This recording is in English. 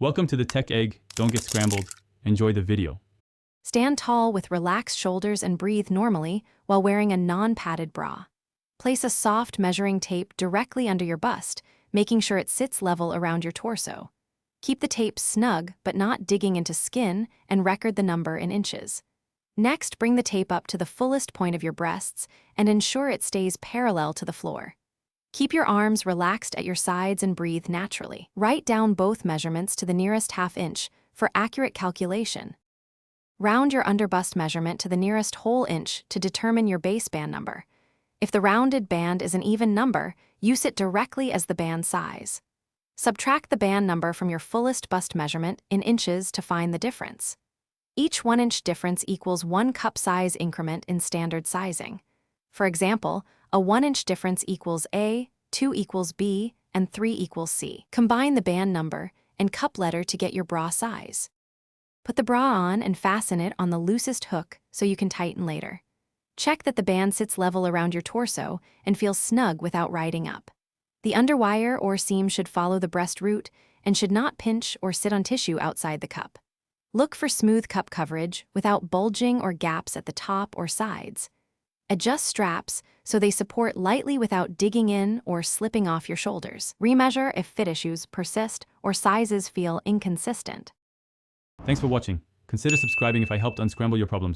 Welcome to the Tech Egg. Don't get scrambled. Enjoy the video. Stand tall with relaxed shoulders and breathe normally while wearing a non-padded bra. Place a soft measuring tape directly under your bust, making sure it sits level around your torso. Keep the tape snug but not digging into skin and record the number in inches. Next, bring the tape up to the fullest point of your breasts and ensure it stays parallel to the floor. Keep your arms relaxed at your sides and breathe naturally. Write down both measurements to the nearest ½ inch for accurate calculation. Round your underbust measurement to the nearest whole inch to determine your base band number. If the rounded band is an even number, use it directly as the band size. Subtract the band number from your fullest bust measurement in inches to find the difference. Each 1-inch difference equals 1 cup size increment in standard sizing. For example, a 1-inch difference equals A, 2 equals B, and 3 equals C. Combine the band number and cup letter to get your bra size. Put the bra on and fasten it on the loosest hook so you can tighten later. Check that the band sits level around your torso and feels snug without riding up. The underwire or seam should follow the breast root and should not pinch or sit on tissue outside the cup. Look for smooth cup coverage without bulging or gaps at the top or sides. Adjust straps so they support lightly without digging in or slipping off your shoulders. Remeasure if fit issues persist or sizes feel inconsistent. Thanks for watching. Consider subscribing if I helped unscramble your problems.